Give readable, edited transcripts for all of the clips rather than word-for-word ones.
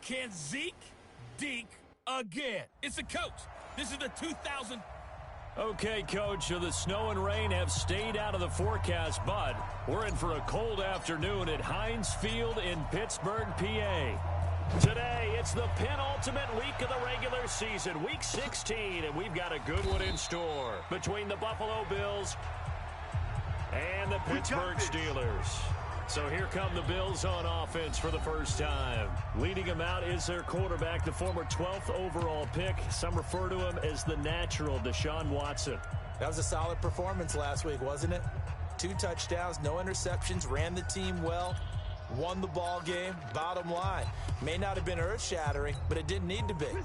Can Zeke deke again? It's the coach. This is the 2000. Okay, Coach, so the snow and rain have stayed out of the forecast, but we're in for a cold afternoon at Heinz Field in Pittsburgh, PA. Today, it's the penultimate week of the regular season, Week 16, and we've got a good one in store between the Buffalo Bills and the Pittsburgh Steelers. So here come the Bills on offense for the first time. Leading them out is their quarterback, the former 12th overall pick. Some refer to him as the natural, Deshaun Watson. That was a solid performance last week, wasn't it? 2 touchdowns, no interceptions, ran the team well, won the ball game. Bottom line, may not have been earth-shattering, but it didn't need to be. 54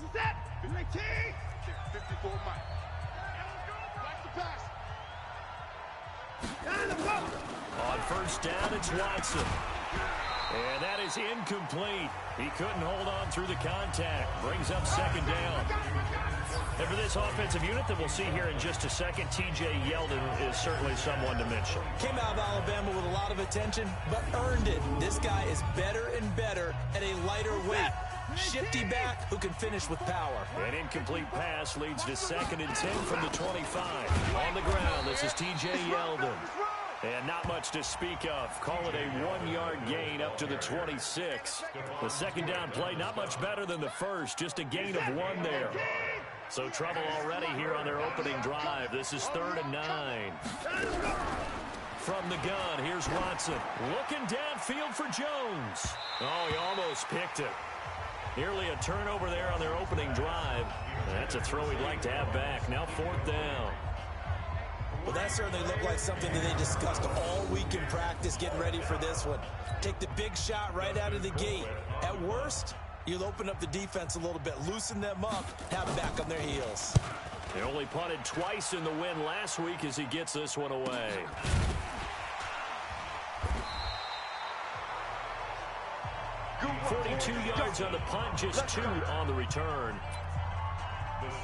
Mike. Watch the pass. On first down, it's Watson. And that is incomplete. He couldn't hold on through the contact. Brings up second down. And for this offensive unit that we'll see here in just a second, T.J. Yeldon is certainly someone to mention. Came out of Alabama with a lot of attention, but earned it. This guy is better and better at a lighter weight. Shifty back who can finish with power. An incomplete pass leads to 2nd and 10 from the 25. On the ground, this is T.J. Yeldon. And not much to speak of. Call it a 1-yard gain up to the 26. The second down play, not much better than the first. Just a gain of 1 there. So trouble already here on their opening drive. This is 3rd and 9. From the gun, here's Watson. Looking downfield for Jones. Oh, he almost picked it. Nearly a turnover there on their opening drive. That's a throw he'd like to have back. Now 4th down. Well, that certainly looked like something that they discussed all week in practice getting ready for this one. Take the big shot right out of the gate. At worst, you'll open up the defense a little bit, loosen them up, have them back on their heels. They only punted twice in the win last week as he gets this one away. .42 yards on the punt, just 2 on the return.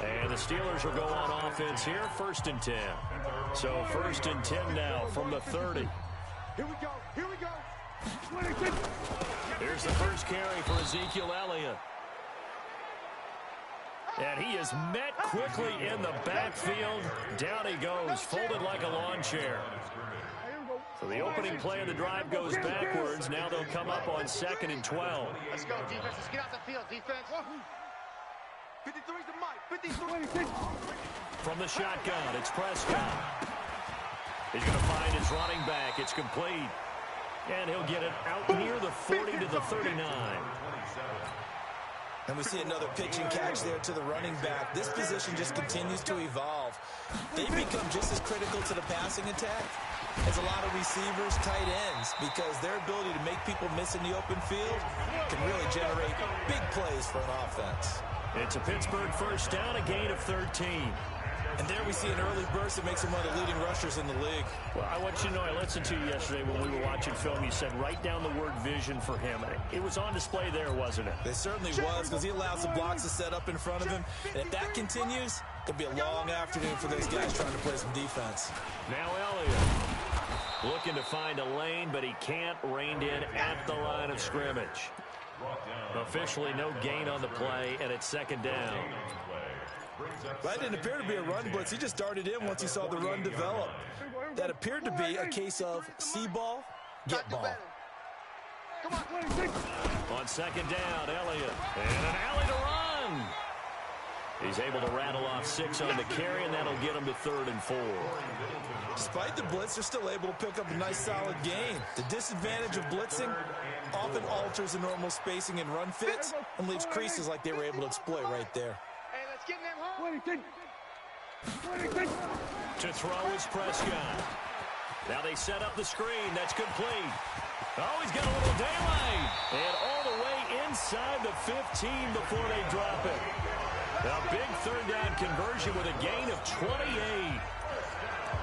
And the Steelers will go on offense here, 1st and 10. So 1st and 10 now from the 30. Here we go. Here we go. Here's the first carry for Ezekiel Elliott. And he is met quickly in the backfield. Down he goes, folded like a lawn chair. So the opening play of the drive goes backwards. Now they'll come up on 2nd and 12. Let's go, defense. Let's get out the field, defense. 53's the mic. 53. From the shotgun, it's Prescott. He's going to find his running back. It's complete. And he'll get it out near the 40 to the 39. And we see another pitch and catch there to the running back. This position just continues to evolve. They become just as critical to the passing attack as a lot of receivers, tight ends, because their ability to make people miss in the open field can really generate big plays for an offense. It's a Pittsburgh first down, a gain of 13. And there we see an early burst that makes him one of the leading rushers in the league. Well, I want you to know, I listened to you yesterday when we were watching film. You said write down the word vision for him. It was on display there, wasn't it? It certainly was, because he allows the blocks to set up in front of him. And if that continues, it'll be a long afternoon for those guys trying to play some defense. Now Elliott looking to find a lane, but he can't. Reined in at the line of scrimmage. Officially no gain on the play, and it's 2nd down. That didn't appear to be a run blitz. He just darted in once he saw the run develop. That appered to be a case of see ball, get ball. On 2nd down, Elliott. And an alley to run. He's able to rattle off 6 on the carry, and that'll get him to 3rd and 4. Despite the blitz, they're still able to pick up a nice solid gain. The disadvantage of blitzing often alters the normal spacing and run fits and leaves creases like they were able to exploit right there. Hey, let's get them home. To throw is Prescott. Now they set up the screen. That's complete. Oh, he's got a little daylight. And all the way inside the 15 before they drop it. A big 3rd down conversion with a gain of 28.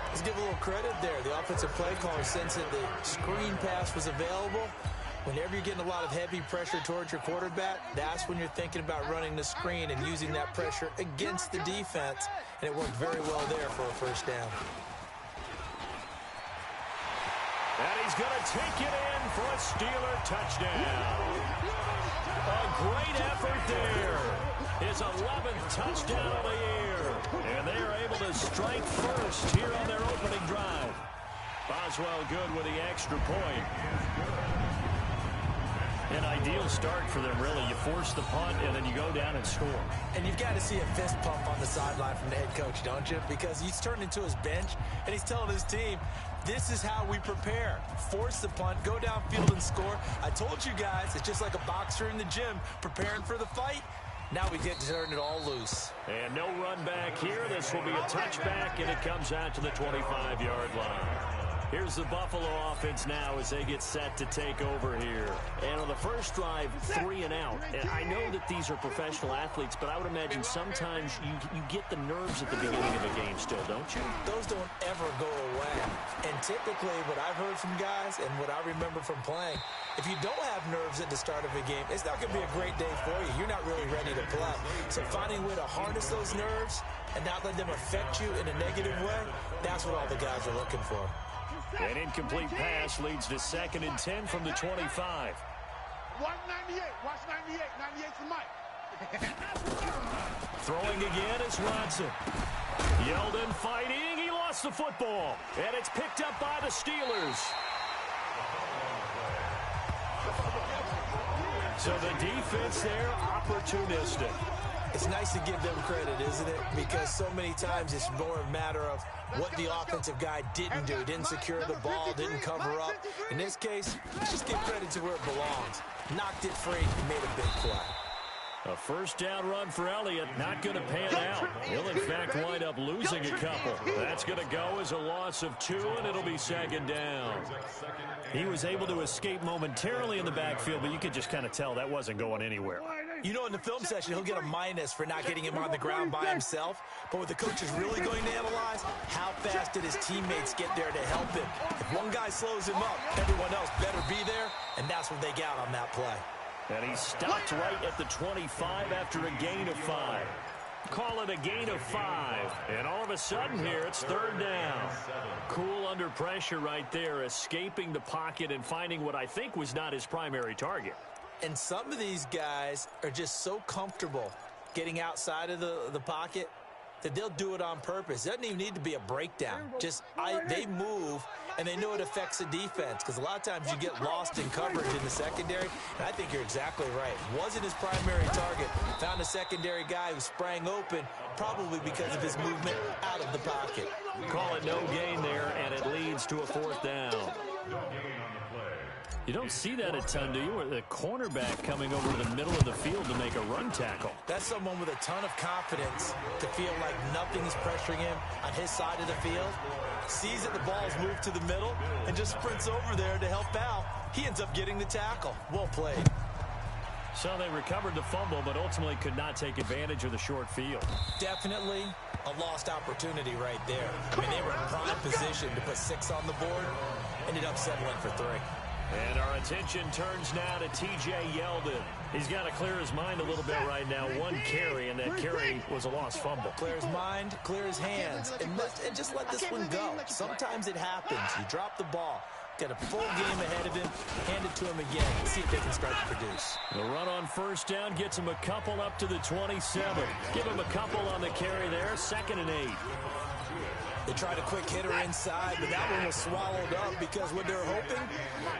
Let's give a little credit there. The offensive play caller sensed that the screen pass was available. Whenever you're getting a lot of heavy pressure towards your quarterback, that's when you're thinking about running the screen and using that pressure against the defense. And it worked very well there for a first down. And he's going to take it in for a Steeler touchdown. A great effort there. His 11th touchdown of the year. And they are able to strike first here on their opening drive. Boswell good with the extra point. An ideal start for them, really. You force the punt, and then you go down and score. And you've got to see a fist pump on the sideline from the head coach, don't you? Because he's turned into his bench, and he's telling his team, this is how we prepare. Force the punt, go downfield and score. I told you guys, it's just like a boxer in the gym preparing for the fight. Now we get to turn it all loose. And no run back here. This will be a touchback, and it comes out to the 25-yard line. Here's the Buffalo offense now as they get set to take over here. And on the first drive, 3 and out. And I know that these are professional athletes, but I would imagine sometimes you get the nerves at the beginning of a game still, don't you? Those don't ever go away. And typically what I've heard from guys and what I remember from playing, if you don't have nerves at the start of a game, it's not going to be a great day for you. You're not really ready to play. So finding a way to harness those nerves and not let them affect you in a negative way, that's what all the guys are looking for. An incomplete pass leads to 2nd and 10 from the 25. 198. Watch 98. 98's the mic. Throwing again is Watson. Yeldon fighting. He lost the football. And it's picked up by the Steelers. So the defense there, opportunistic. It's nice to give them credit, isn't it? Because so many times it's more a matter of what the offensive guy didn't do. Didn't secure the ball, didn't cover up. In this case, just give credit to where it belongs. Knocked it free, made a big play. A first down run for Elliott, not going to pan out. He'll, in fact, wind up losing a couple. That's going to go as a loss of 2, and it'll be 2nd down. He was able to escape momentarily in the backfield, but you could just kind of tell that wasn't going anywhere. You know, in the film session, he'll get a minus for not getting him on the ground by himself. But what the coach is really going to analyze, how fast did his teammates get there to help him? If one guy slows him up, everyone else better be there, and that's what they got on that play. And he stopped right at the 25 after a gain of 5. Call it a gain of 5. And all of a sudden here, it's 3rd down. Cool under pressure right there, escaping the pocket and finding what I think was not his primary target. And some of these guys are just so comfortable getting outside of the pocket that they'll do it on purpose. It doesn't even need to be a breakdown. Just they move, and they know it affects the defense because a lot of times you get lost in coverage in the secondary, and I think you're exactly right. Wasn't his primary target. Found a secondary guy who sprang open, probably because of his movement out of the pocket. Call it no gain there, and it leads to a 4th down. You don't see that a ton, do you? Or the cornerback coming over to the middle of the field to make a run tackle. That's someone with a ton of confidence to feel like nothing's pressuring him on his side of the field. Sees that the ball's moved to the middle and just sprints over there to help out. He ends up getting the tackle. Well played. So they recovered the fumble, but ultimately could not take advantage of the short field. Definitely a lost opportunity right there. I mean, they were in prime position to put 6 on the board. Ended up settling for 3. And our attention turns now to T.J. Yeldon. He's got to clear his mind a little bit right now. 1 carry, and that carry was a lost fumble. Clear his mind, clear his hands, and just let this one go. Sometimes it happens. You drop the ball. Got a full game ahead of him. Hand it to him again. See if they can start to produce. The run on 1st down gets him a couple up to the 27. Give him a couple on the carry there. 2nd and 8. They tried a quick hitter inside, but that one was swallowed up because what they're hoping,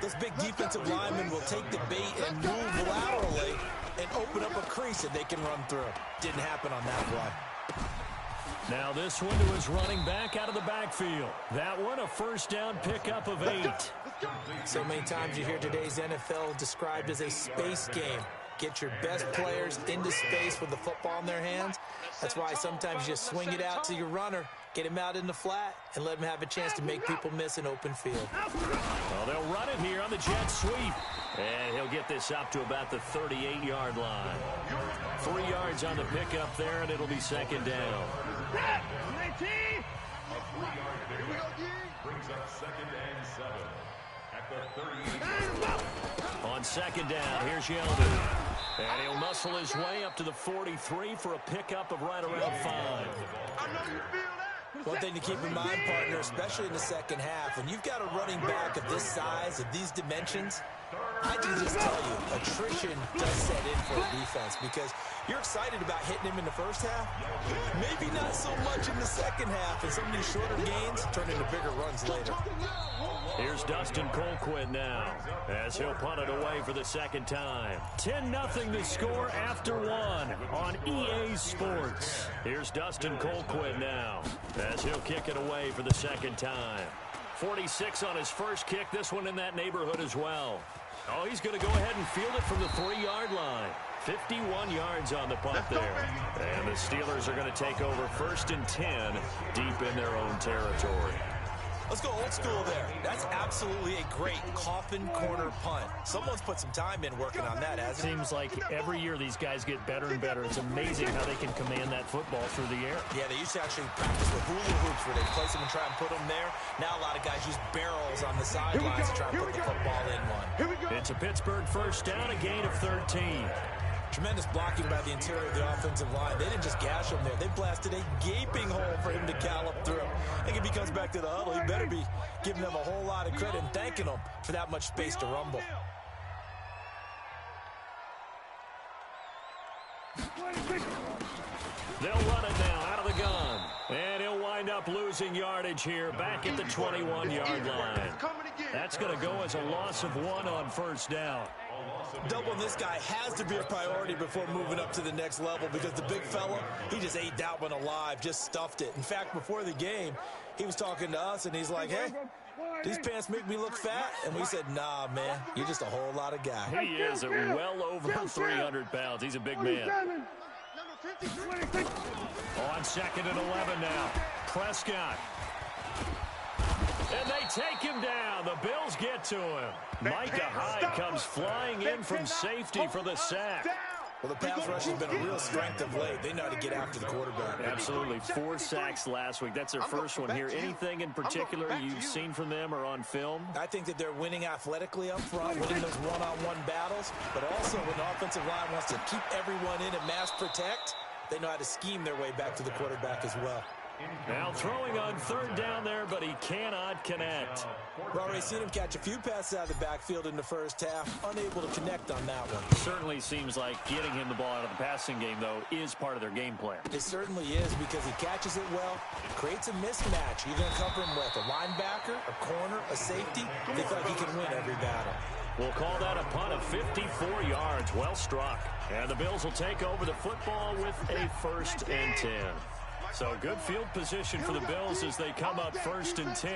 those big defensive linemen will take the bait and move laterally and open up a crease that they can run through. Didn't happen on that play. Now this one to his running back out of the backfield. That one a 1st down pickup of 8. So many times you hear today's NFL described as a space game. Get your best players into space with the football in their hands. That's why sometimes you just swing it out to your runner, get him out in the flat, and let him have a chance to make people miss an open field. Well, they'll run it here on the jet sweep. And he'll get this up to about the 38-yard line. 3 yards on the pickup there, and it'll be 2nd down. Brings up 2nd and 7 at the 38. On 2nd down, here's Yeldon. And he'll muscle his way up to the 43 for a pickup of right around 5. I know you feel that. One thing to keep in mind, partner, especially in the second half, when you've got a running back of this size, of these dimensions, I can just tell you, attrition does set in for a defense because you're excited about hitting him in the first half. Maybe not so much in the second half, and some of these shorter gains turn into bigger runs later. Here's Dustin Colquitt now as he'll punt it away for the second time. 10-0 the score after one on EA Sports. Here's Dustin Colquitt now as he'll kick it away for the second time. 46 on his first kick, this one in that neighborhood as well. Oh, he's going to go ahead and field it from the 3-yard line. 51 yards on the punt there. And the Steelers are going to take over 1st and 10 deep in their own territory. Let's go old school there. That's absolutely a great coffin corner punt. Someone's put some time in working on that, hasn't it? Seems like every year these guys get better and better. It's amazing how they can command that football through the air. Yeah, they used to actually practice with hula hoops where they place them and try and put them there. Now a lot of guys use barrels on the sidelines to try and put the football in one. It's a Pittsburgh first down, a gain of 13. Tremendous blocking by the interior of the offensive line. They didn't just gash him there. They blasted a gaping hole for him to gallop through. I think if he comes back to the huddle, he better be giving them a whole lot of credit and thanking them for that much space to rumble. They'll run it now out of the gun. And he'll wind up losing yardage here back at the 21-yard line. That's going to go as a loss of 1 on first down. Doubling this guy has to be a priority before moving up to the next level because the big fella, he just ate that one alive, just stuffed it. In fact, before the game, he was talking to us, and he's like, hey, these pants make me look fat. And we said, nah, man, you're just a whole lot of guy. He is well over 300 pounds. He's a big man. On 2nd and 11 now. Prescott. And they take him down. The Bills get to him. Micah Hyde comes flying in from safety for the sack. Well, the pass rush has been a real strength of late. They know how to get after the quarterback. Absolutely. 4 sacks last week. That's their first one here. Anything in particular you've seen from them or on film? I think that they're winning athletically up front, winning those one-on-one battles, but also when the offensive line wants to keep everyone in and mass protect, they know how to scheme their way back to the quarterback as well. Now throwing on 3rd down there, but he cannot connect. We've already seen him catch a few passes out of the backfield in the first half, unable to connect on that one. Certainly seems like getting him the ball out of the passing game, though, is part of their game plan. It certainly is because he catches it well, creates a mismatch. You're going to cover him with a linebacker, a corner, a safety. They feel like he can win every battle. We'll call that a punt of 54 yards. Well struck. And the Bills will take over the football with a 1st and 10. So good field position for the Bills as they come up 1st and 10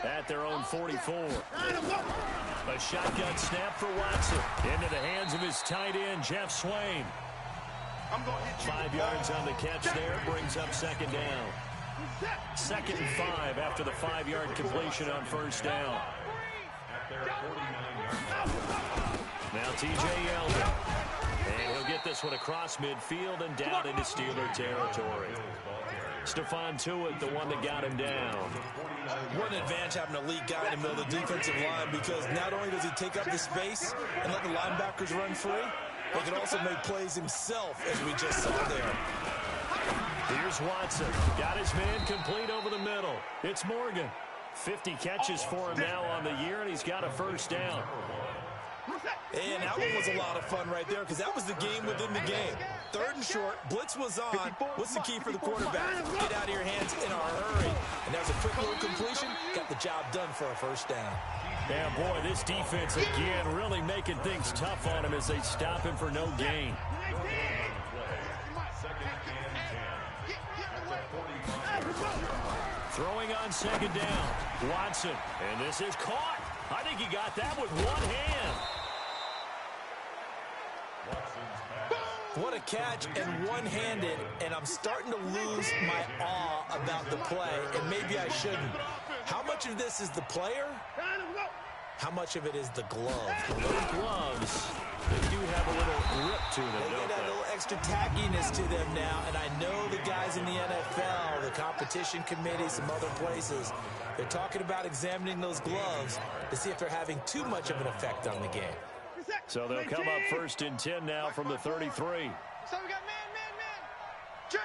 at their own 44. A shotgun snap for Watson. Into the hands of his tight end, Jeff Swain. 5 yards on the catch there. Brings up 2nd down. 2nd and 5 after the 5-yard completion on 1st down. Now T.J. Yeldon. And he'll get this one across midfield and down into Steeler territory. Stephon Tuitt, the one that got him down. What an advantage having an elite guy in the middle of the defensive line because not only does he take up the space and let the linebackers run free, but he can also make plays himself, as we just saw there. Here's Watson. Got his man complete over the middle. It's Morgan. 50 catches for him now on the year, and he's got a 1st down. And that one was a lot of fun right there because that was the game within the game. 3rd and short, blitz was on. What's the key for the quarterback? Get out of your hands in a hurry. And there's a quick little completion. Got the job done for a 1st down. Yeah, boy, this defense again really making things tough on him as they stop him for no gain. Throwing on 2nd down. Watson. And this is caught. I think he got that with one hand. What a catch and one-handed, and I'm starting to lose my awe about the play, and maybe I shouldn't. How much of this is the player? How much of it is the glove? Those gloves, they do have a little rip to them, They don't get a little extra tackiness to them now, and I know the guys in the NFL, the competition committee, some other places, they're talking about examining those gloves to see if they're having too much of an effect on the game. So they'll come up 1st and 10 now from the 33. So we got man. Check.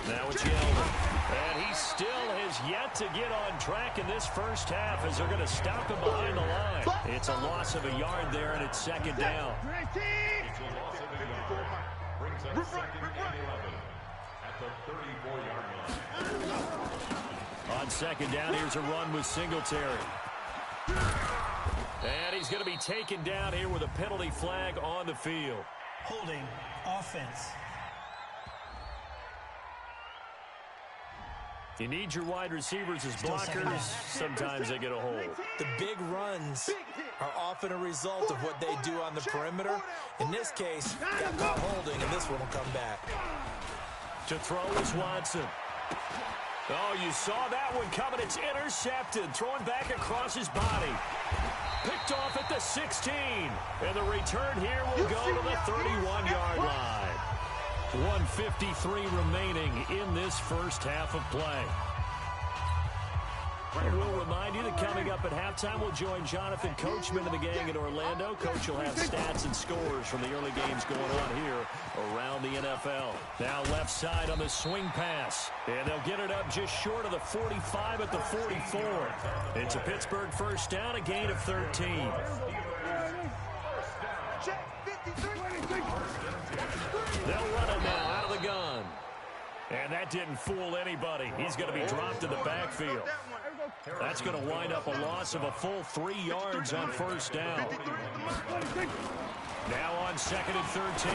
Now it's Yeldon. And he still has yet to get on track in this first half as they're going to stop him behind the line. It's a loss of a yard there, and it's second down. It's a loss of a yard. Brings up second and 11 at the 34-yard line. On second down, here's a run with Singletary. And he's going to be taken down here with a penalty flag on the field. Holding offense. You need your wide receivers as blockers. Sometimes they get a hold. The big runs are often a result of what they do on the perimeter. In this case, got caught holding, and this one will come back. To throw is Watson. Oh, you saw that one coming. It's intercepted. Thrown back across his body. Picked off at the 16. And the return here will go to the 31-yard line. 1:53 remaining in this first half of play. And we'll remind you that coming up at halftime, we'll join Jonathan Coachman and the gang in Orlando. Coach will have stats and scores from the early games going on here around the NFL. Now left side on the swing pass. And they'll get it up just short of the 45 at the 44. It's a Pittsburgh first down, a gain of 13. They'll run it now out of the gun. And that didn't fool anybody. He's going to be dropped in the backfield. That's going to wind up a loss of a full 3 yards on first down. Now on second and 13.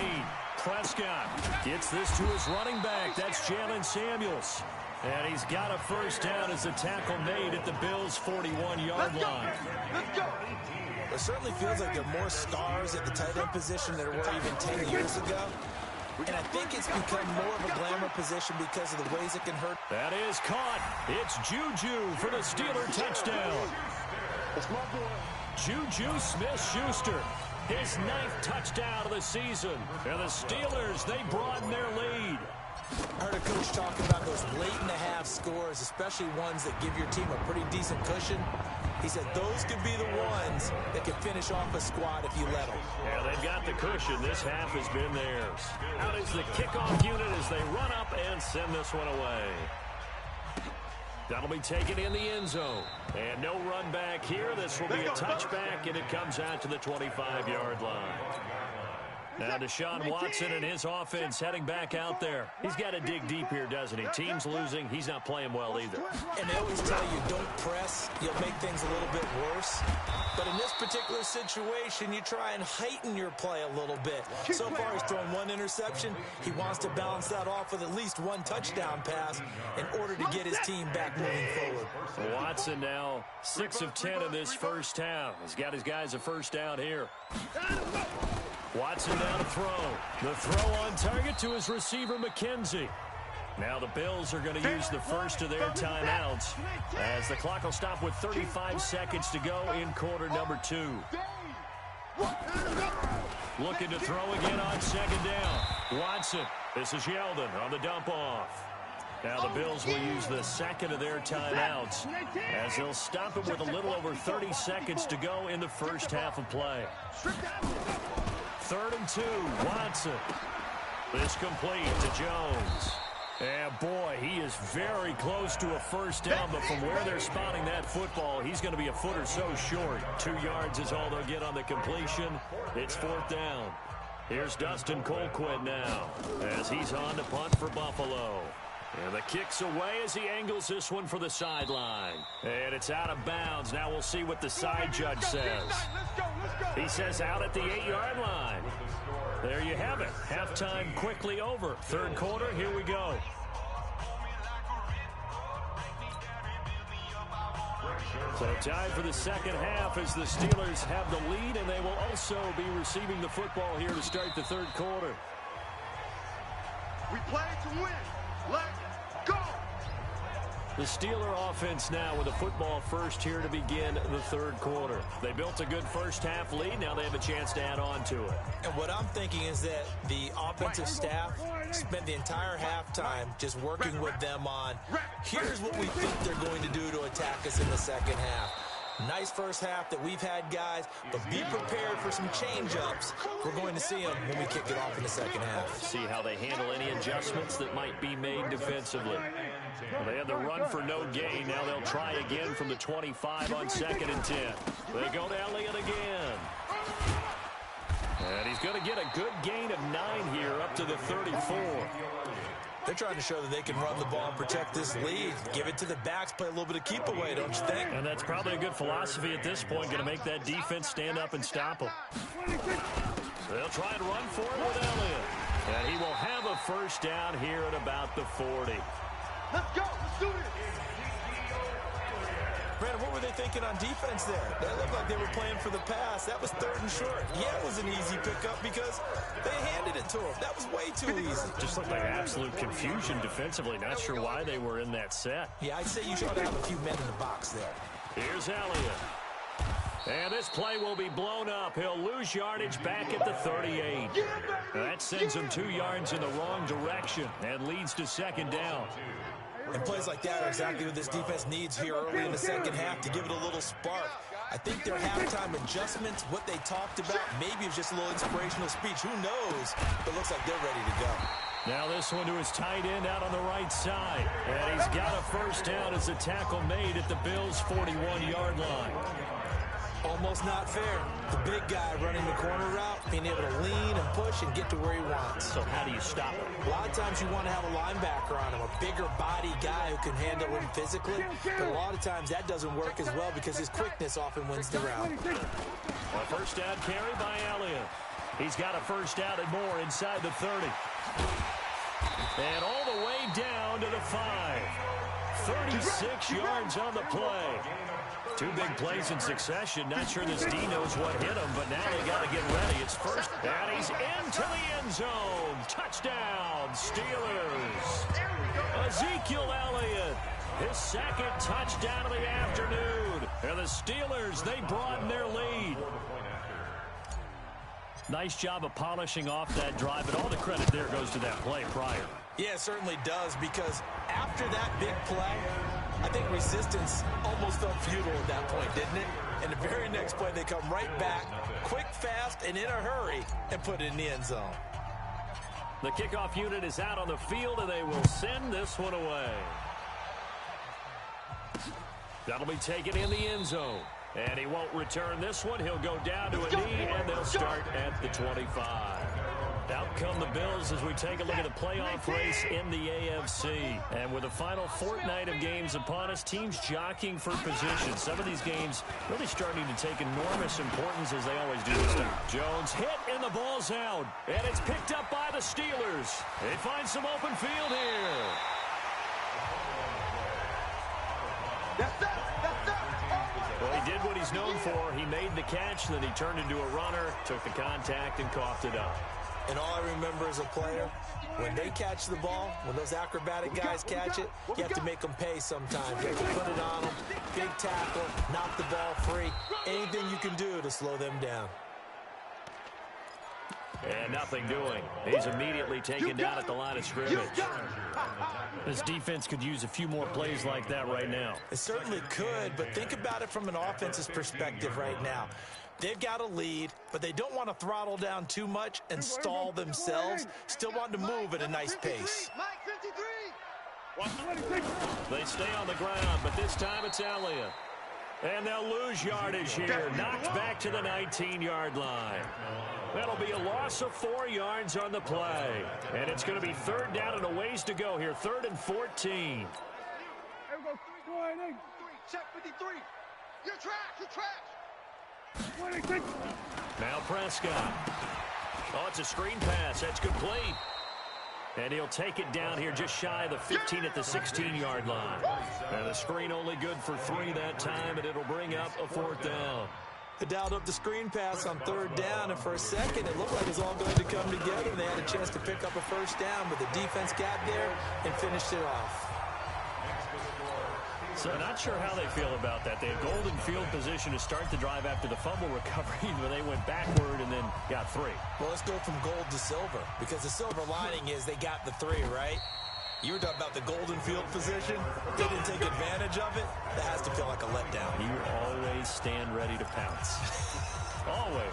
Prescott gets this to his running back. That's Jalen Samuels. And he's got a first down as the tackle made at the Bills' 41-yard line. It certainly feels like there are more stars at the tight end position than there were even 10 years ago. And I think it's become more of a glamour position because of the ways it can hurt. That is caught. It's Juju for the Steeler touchdown. Juju Smith-Schuster, his 9th touchdown of the season. And the Steelers, they broaden their lead. I heard a coach talk about those late-in-the-half scores, especially ones that give your team a pretty decent cushion. He said those could be the ones that can finish off a squad if you let them. Yeah, they've got the cushion. This half has been theirs. Out is the kickoff unit as they run up and send this one away. That'll be taken in the end zone. And no run back here. This will be a touchback, and it comes out to the 25-yard line. Now Deshaun Watson and his offense heading back out there. He's got to dig deep here, doesn't he? Team's losing. He's not playing well either. And they always tell you, don't press. You'll make things a little bit worse. But in this particular situation, you try and heighten your play a little bit. So far, he's thrown 1 interception. He wants to balance that off with at least 1 touchdown pass in order to get his team back moving forward. Watson now 6 of 10 in this first half. He's got his guys a first down here. Watson down to throw. The throw on target to his receiver, McKenzie. Now the Bills are going to use the first of their timeouts as the clock will stop with 35 seconds to go in quarter number 2. Looking to throw again on second down. Watson. This is Yeldon on the dump off. Now the Bills will use the second of their timeouts as they'll stop it with a little over 30 seconds to go in the first half of play. 3rd and 2, Watson. This complete to Jones. And boy, he is very close to a first down, but from where they're spotting that football, he's going to be a foot or so short. 2 yards is all they'll get on the completion. It's 4th down. Here's Dustin Colquitt now as he's on to punt for Buffalo. And the kick's away as he angles this one for the sideline. And it's out of bounds. Now we'll see what the side judge says. He says out at the 8-yard line. There you have it. Halftime quickly over. 3rd quarter, here we go. So time for the second half as the Steelers have the lead, and they will also be receiving the football here to start the 3rd quarter. We play to win. Let's go! The Steeler offense now with a football first here to begin the 3rd quarter. They built a good first half lead. Now they have a chance to add on to it. And what I'm thinking is that the offensive staff spent the entire halftime just working with them on, here's what we think they're going to do to attack us in the second half. Nice first half that we've had, guys, but be prepared for some change-ups. We're going to see them when we kick it off in the second half. See how they handle any adjustments that might be made defensively. Well, they had the run for no gain. Now they'll try again from the 25 on 2nd and 10. They go to Elliott again. And he's going to get a good gain of 9 here up to the 34. They're trying to show that they can run the ball and protect this lead. Give it to the backs, play a little bit of keep away, don't you think? And that's probably a good philosophy at this point, going to make that defense stand up and stop them. So they'll try and run for it with Elliott. And he will have a first down here at about the 40. Let's go. Let's do this. Brandon, what were they thinking on defense there? That looked like they were playing for the pass. That was 3rd and short. Yeah, it was an easy pickup because they handed it to him. That was way too easy. Just looked like absolute confusion defensively. Not sure why they were in that set. Yeah, I'd say you should have a few men in the box there. Here's Elliott. And this play will be blown up. He'll lose yardage back at the 38. That sends him 2 yards in the wrong direction and leads to 2nd down. And plays like that are exactly what this defense needs here early in the second half to give it a little spark. I think their halftime adjustments, what they talked about, maybe it was just a little inspirational speech. Who knows? But it looks like they're ready to go. Now this one to his tight end out on the right side. And he's got a first down as the tackle made at the Bills' 41-yard line. Almost not fair. The big guy running the corner route, being able to lean and push and get to where he wants. So how do you stop him? A lot of times you want to have a linebacker on him, a bigger body guy who can handle him physically. But a lot of times that doesn't work as well because his quickness often wins the route. A first down carry by Elliott. He's got a first down and more inside the 30. And all the way down to the 5. 36 yards on the play. 2 big plays in succession. Not sure this D knows what hit him, but now they got to get ready. It's first, and he's into the end zone. Touchdown, Steelers. Ezekiel Elliott, his 2nd touchdown of the afternoon. And the Steelers, they broaden their lead. Nice job of polishing off that drive, but all the credit there goes to that play prior. Yeah, it certainly does, because after that big play, I think resistance almost felt futile at that point, didn't it? And the very next play, they come right back, quick, fast, and in a hurry, and put it in the end zone. The kickoff unit is out on the field, and they will send this one away. That'll be taken in the end zone. And he won't return this one. He'll go down to a knee, and they'll start at the 25. Out come the Bills as we take a look at the playoff race in the AFC. And with the final fortnight of games upon us, teams jockeying for position. Some of these games really starting to take enormous importance as they always do this time. Jones hit and the ball's out. And it's picked up by the Steelers. They find some open field here. Well, he did what he's known for. He made the catch, then he turned into a runner, took the contact, and coughed it up. And all I remember as a player, when they catch the ball, when those acrobatic guys catch it, you have to make them pay sometimes. You have to put it on them, big tackle, knock the ball free, anything you can do to slow them down. And nothing doing. He's immediately taken down at the line of scrimmage. This defense could use a few more plays like that right now. It certainly could, but think about it from an offense's perspective right now. They've got a lead, but they don't want to throttle down too much and stall themselves. Still want to move at a nice pace. They stay on the ground, but this time it's Elliott. And they'll lose yardage here. Knocked back to the 19-yard line. That'll be a loss of 4 yards on the play. And it's going to be 3rd down and a ways to go here. 3rd and 14. Check 53. You're trash. You're trash. Now Prescott. Oh, it's a screen pass. That's complete. And he'll take it down here just shy of the 15 at the 16-yard line. And the screen only good for 3 that time, and it'll bring up a 4th down. They dialed up the screen pass on 3rd down, and for a second it looked like it was all going to come together. They had a chance to pick up a first down, but the defense got there and finished it off. So not sure how they feel about that. They had golden field position to start the drive after the fumble recovery, but they went backward and then got 3. Well, let's go from gold to silver, because the silver lining is they got the 3, right? You were talking about the golden field position. They didn't take advantage of it. That has to feel like a letdown. You always stand ready to pounce. Always.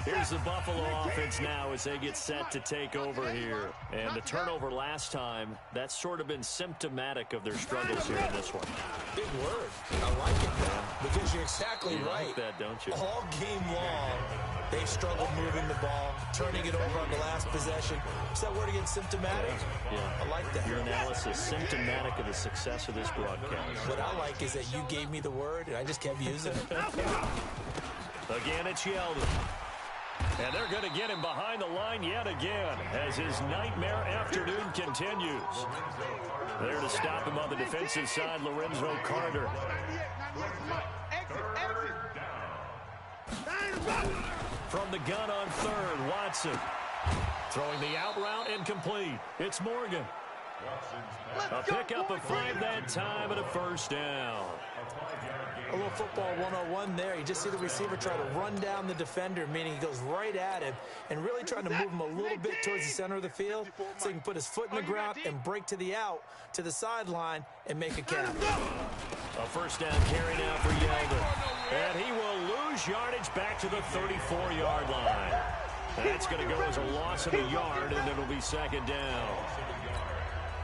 Here's the Buffalo offense now as they get set to take over here. And the turnover last time, that's sort of been symptomatic of their struggles here in this one. Big word. I like it, though, because you're exactly right. Like that, don't you? All game long, they've struggled moving the ball, turning it over on the last possession. Is that word again, symptomatic? Yeah. I like that. Your analysis, symptomatic of the success of this broadcast. What I like is that you gave me the word, and I just kept using it. Again, it's Yeldon. And they're going to get him behind the line yet again as his nightmare afternoon continues. There to stop him on the defensive side, Lorenzo Carter. From the gun on third, Watson. Throwing the out route incomplete. It's Morgan. A pickup of 5 that time and a first down. A little football 101 there. You just see the receiver try to run down the defender, meaning he goes right at him and really trying to move him a little bit towards the center of the field so he can put his foot in the ground and break to the out, to the sideline, and make a catch. A first down carry now for Yeldon. And he will lose yardage back to the 34-yard line. That's going to go as a loss of a yard, and it'll be second down.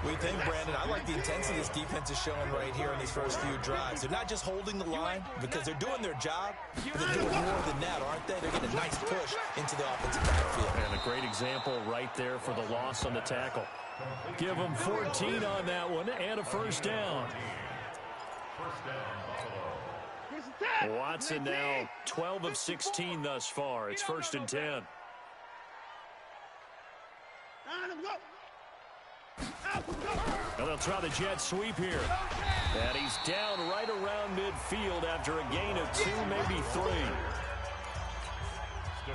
We think, Brandon, I like the intensity this defense is showing right here in these first few drives. They're not just holding the line because they're doing their job, but they're doing more than that, aren't they? They're getting a nice push into the offensive backfield. And a great example right there for the loss on the tackle. Give them 14 on that one and a first down. Watson now 12 of 16 thus far. It's 1st and 10. And they'll try the jet sweep here. And he's down right around midfield after a gain of 2, maybe 3.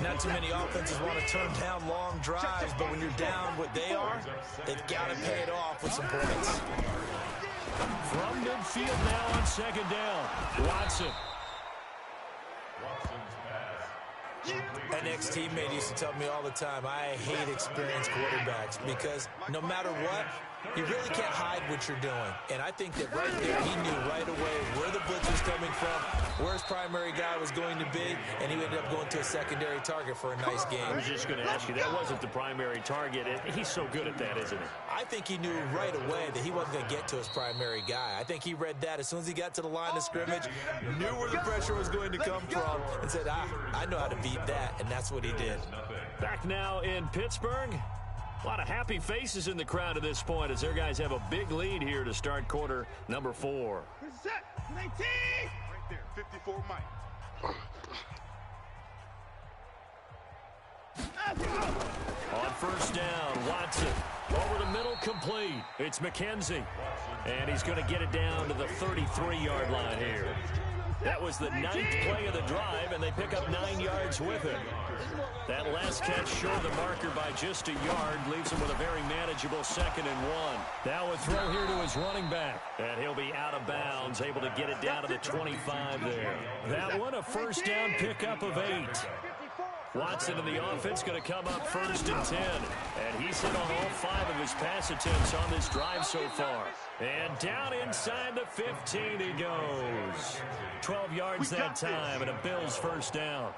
Not too many offenses want to turn down long drives, but when you're down what they are, they've got to pay it off with some points. From midfield now on second down, Watson. An ex-teammate used to tell me all the time, I hate experienced quarterbacks because no matter what, you really can't hide what you're doing. And I think that right there, he knew right away where the blitz was coming from, where his primary guy was going to be, and he ended up going to a secondary target for a nice game. I was just going to ask you, that wasn't the primary target. He's so good at that, isn't he? I think he knew right away that he wasn't going to get to his primary guy. I think he read that as soon as he got to the line of scrimmage, knew where the pressure was going to come from, and said, I know how to beat that, and that's what he did. Back now in Pittsburgh. A lot of happy faces in the crowd at this point as their guys have a big lead here to start quarter number 4. Set, 19! Right there, 54 Mike. On first down, Watson. Over the middle, complete. It's McKenzie. And he's going to get it down to the 33-yard line here. That was the 9th play of the drive, and they pick up 9 yards with it. That last catch short of the marker by just a yard leaves him with a very manageable 2nd and 1. Now a throw here to his running back. And he'll be out of bounds, able to get it down to the 25 there. That one, a first down pickup of 8. Watson in the offense going to come up 1st and 10. And he's hit on all 5 of his pass attempts on this drive so far. And down inside the 15 he goes. 12 yards that time and a Bills first down.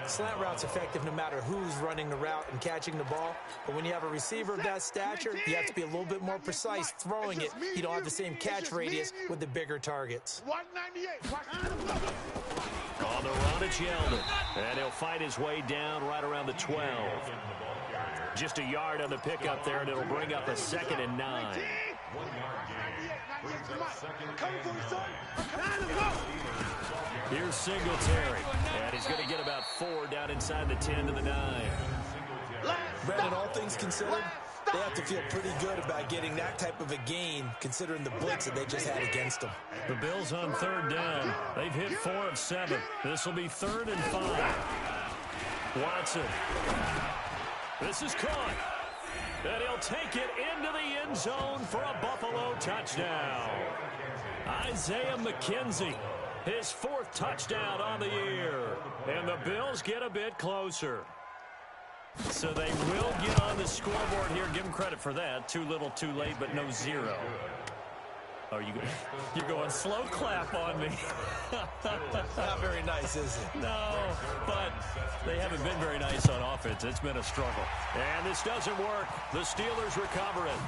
Slant route's effective no matter who's running the route and catching the ball. But when you have a receiver of that stature, you have to be a little bit more precise throwing it. You don't have the same catch radius with the bigger targets. 198. On the run, it's Yeldon. And he'll fight his way down right around the 12. Just a yard on the pickup there, and it'll bring up a 2nd and 9. Here's Singletary. And he's going to get about 4 down inside the 10 to the 9. Brandon, all things considered, they have to feel pretty good about getting that type of a gain considering the blitz that they just had against them. The Bills on 3rd down. They've hit 4 of 7. This will be 3rd and 5. Watson. This is caught. And he'll take it into the end zone for a Buffalo touchdown. Isaiah McKenzie, his 4th touchdown on the year. And the Bills get a bit closer. So they will get on the scoreboard here. Give them credit for that. Too little, too late, but no 0. You're going slow clap on me. Not very nice, is it? No, but they haven't been very nice on offense. It's been a struggle. And this doesn't work. The Steelers recover it.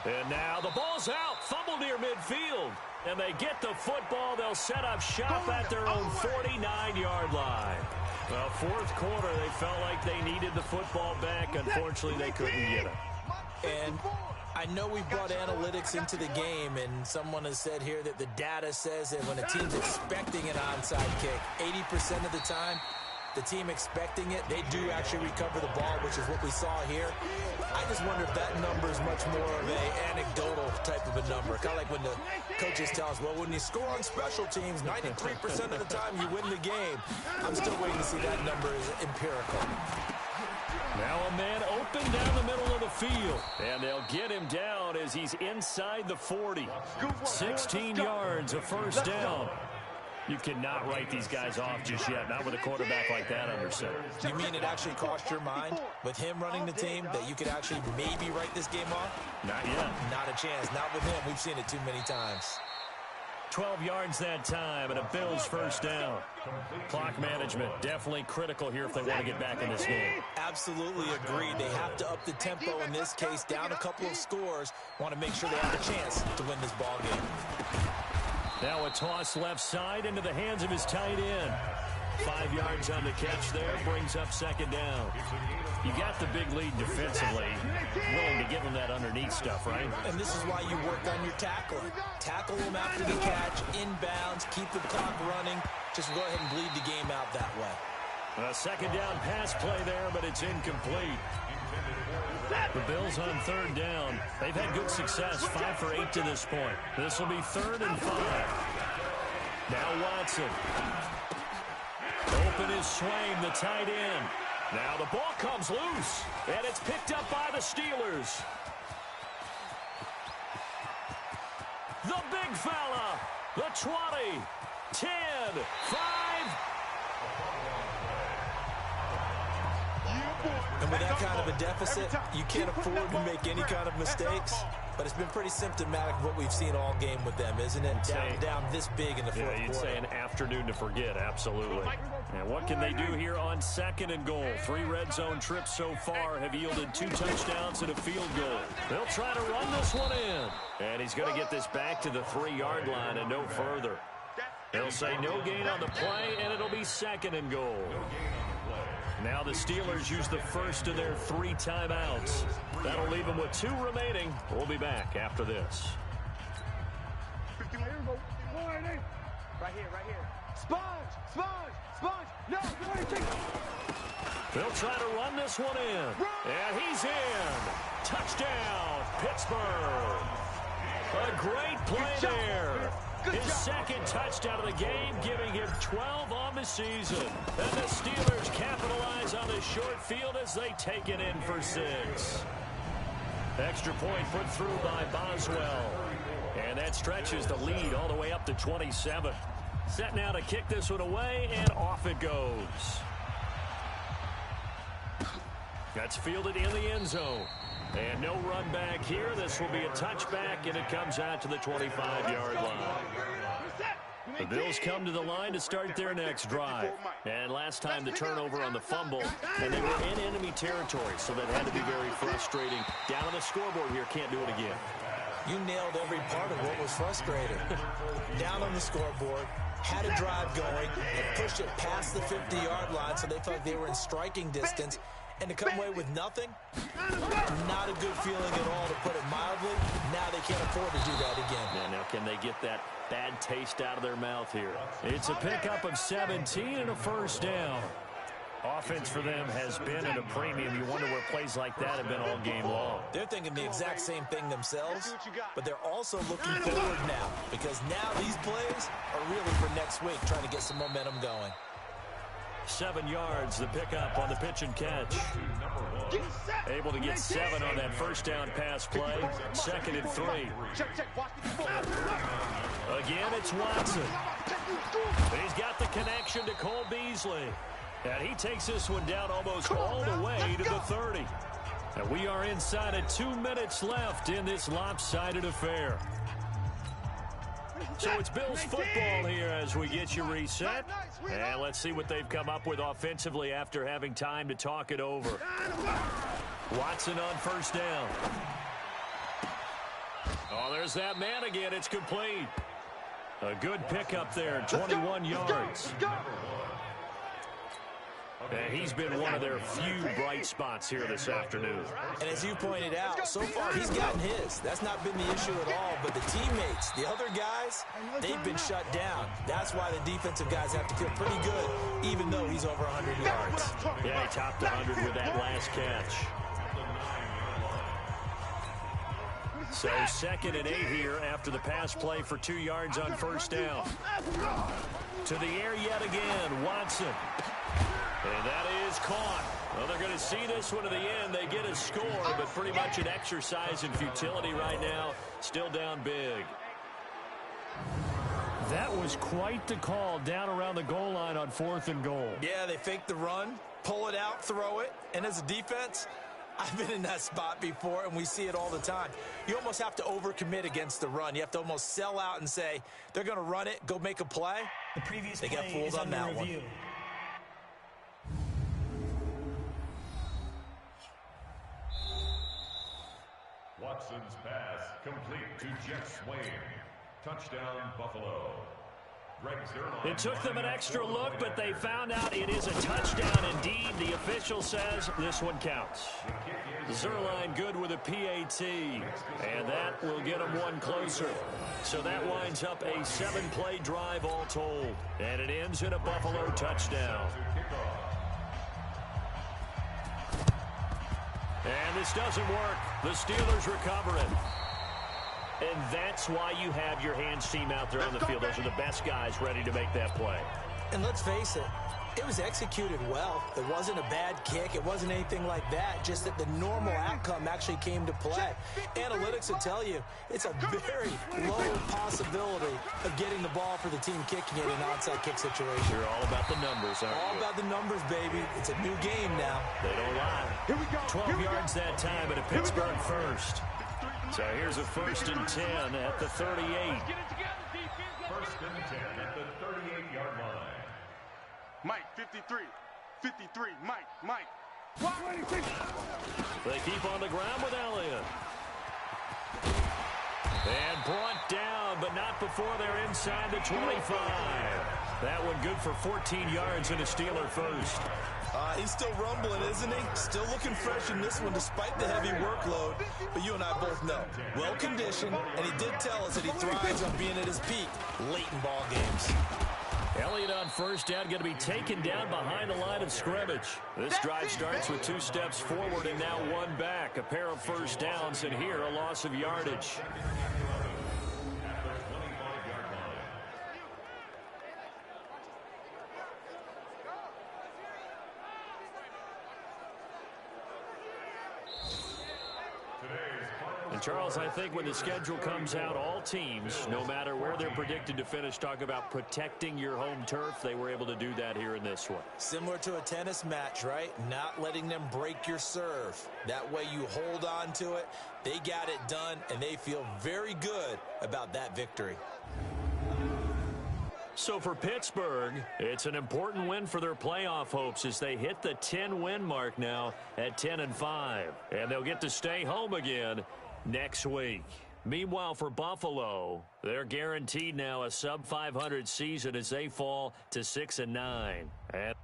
And now the ball's out. Fumble near midfield. And they get the football. They'll set up shop at their own 49-yard line. Well, fourth quarter, they felt like they needed the football back. Unfortunately, they couldn't get it. And I know we brought analytics into the game, and someone has said here that the data says that when a team's expecting an onside kick, 80% of the time, the team expecting it, they do actually recover the ball, which is what we saw here. I just wonder if that number is much more of an anecdotal type of a number. Kind of like when the coaches tell us, well, when you score on special teams, 93% of the time you win the game. I'm still waiting to see that number is empirical. Now a man open down the middle of the field. And they'll get him down as he's inside the 40. 16 yards, a first down. You cannot write these guys off just yet, not with a quarterback like that under center. You mean it actually crossed your mind with him running the team that you could actually maybe write this game off? Not yet. Not a chance. Not with him. We've seen it too many times. 12 yards that time, and a Bills first down. Clock management definitely critical here if they want to get back in this game. Absolutely agreed. They have to up the tempo in this case, down a couple of scores. Want to make sure they have a chance to win this ball game. Now a toss left side into the hands of his tight end. 5 yards on the catch there, brings up second down. You got the big lead defensively. Willing to give them that underneath stuff, right? And this is why you work on your tackling. Tackle them after the catch, inbounds, keep the clock running. Just go ahead and bleed the game out that way. A second down pass play there, but it's incomplete. The Bills on third down. They've had good success, 5 for 8 to this point. This will be 3rd and 5. Now Watson. Open is Swain, the tight end. Now the ball comes loose, and it's picked up by the Steelers. The big fella, the 20, 10, 5. And with that kind of a deficit, you can't afford to make any kind of mistakes. But it's been pretty symptomatic of what we've seen all game with them, isn't it? Down this big in the fourth quarter. You'd say an afternoon to forget, absolutely. And what can they do here on 2nd and goal? 3 red zone trips so far have yielded 2 touchdowns and a field goal. They'll try to run this one in. And he's going to get this back to the 3-yard line and no further. They'll say no gain on the play, and it'll be 2nd and goal. Now the Steelers use the first of their 3 timeouts. That'll leave them with 2 remaining. We'll be back after this. Right here. Sponge. No, They'll try to run this one in. And he's in. Touchdown, Pittsburgh. A great play there. His second touchdown of the game, giving him 12 on the season. And the Steelers capitalize on the short field as they take it in for 6. Extra point put through by Boswell. And that stretches the lead all the way up to 27. Set now to kick this one away, and off it goes. That's fielded in the end zone. And no run back here. This will be a touchback, and it comes out to the 25-yard line. The Bills come to the line to start their next drive. And last time the turnover on the fumble, and they were in enemy territory, so that had to be very frustrating. Down on the scoreboard here, can't do it again. You nailed every part of what was frustrating. Down on the scoreboard, had a drive going, and pushed it past the 50-yard line, so they felt like they were in striking distance. And to come away with nothing, not a good feeling at all, to put it mildly. Now they can't afford to do that again. Yeah, now can they get that bad taste out of their mouth here? It's a pickup of 17 and a first down. Offense for them has been at a premium. You wonder where plays like that have been all game long. They're thinking the exact same thing themselves, but they're also looking forward now, because now these plays are really for next week, trying to get some momentum going. 7 yards, the pickup on the pitch and catch. Able to get 7 on that first down pass play. 2nd and 3. Again, it's Watson. He's got the connection to Cole Beasley. And he takes this one down almost all the way to the 30. And we are inside of 2 minutes left in this lopsided affair. So it's Bills football here as we get you reset. And let's see what they've come up with offensively after having time to talk it over. Watson on first down. Oh, there's that man again. It's complete. A good pickup there, 21 yards. And he's been one of their few bright spots here this afternoon. And as you pointed out, so far he's gotten his. That's not been the issue at all. But the teammates, the other guys, they've been shut down. That's why the defensive guys have to feel pretty good, even though he's over 100 yards. Yeah, he topped 100 with that last catch. So 2nd and 8 here after the pass play for 2 yards on first down. To the air yet again, Watson. And that is caught. Well, they're going to see this one to the end. They get a score, but pretty much an exercise in futility right now. Still down big. That was quite the call down around the goal line on 4th and goal. Yeah, they fake the run, pull it out, throw it. And as a defense, I've been in that spot before, and we see it all the time. You almost have to overcommit against the run. You have to almost sell out and say, they're going to run it, go make a play. The previous they got play fooled on that review. one. Watson's pass complete to Jeff Swain. Touchdown, Buffalo. It took them an extra look, but they found out it is a touchdown indeed. The official says this one counts. Zerline good with a PAT, and that will get them one closer. So that winds up a 7-play drive all told, and it ends in a Buffalo touchdown. And this doesn't work. The Steelers recover it. And that's why you have your hands team out there on the field. Those are the best guys ready to make that play. And let's face it, it was executed well. It wasn't a bad kick. It wasn't anything like that. Just that the normal outcome actually came to play. Analytics will tell you it's a very low possibility of getting the ball for the team kicking it in an onside kick situation. You're all about the numbers, aren't you? All about the numbers, baby. It's a new game now. They don't lie. Here we go. 12 yards that time at a Pittsburgh first. So here's a 1st and 10 at the 38. 1st and 10 at the 38-yard line. Mike, 53. 53. Mike. They keep on the ground with Elliott. And brought down, but not before they're inside the 25. That one good for 14 yards and a Steeler first. He's still rumbling, isn't he? Still looking fresh in this one despite the heavy workload. But you and I both know, well-conditioned, and he did tell us that he thrives on being at his peak late in ball games. Elliott on first down, going to be taken down behind the line of scrimmage. This drive starts with 2 steps forward and now 1 back. A pair of first downs, and here a loss of yardage. And Charles, I think when the schedule comes out, all teams, no matter where they're predicted to finish, talk about protecting your home turf. They were able to do that here in this one. Similar to a tennis match, right? Not letting them break your serve. That way you hold on to it. They got it done, and they feel very good about that victory. So for Pittsburgh, it's an important win for their playoff hopes as they hit the 10-win mark now at 10-5. And they'll get to stay home again next week. Meanwhile, for Buffalo, they're guaranteed now a sub-500 season as they fall to 6-9. And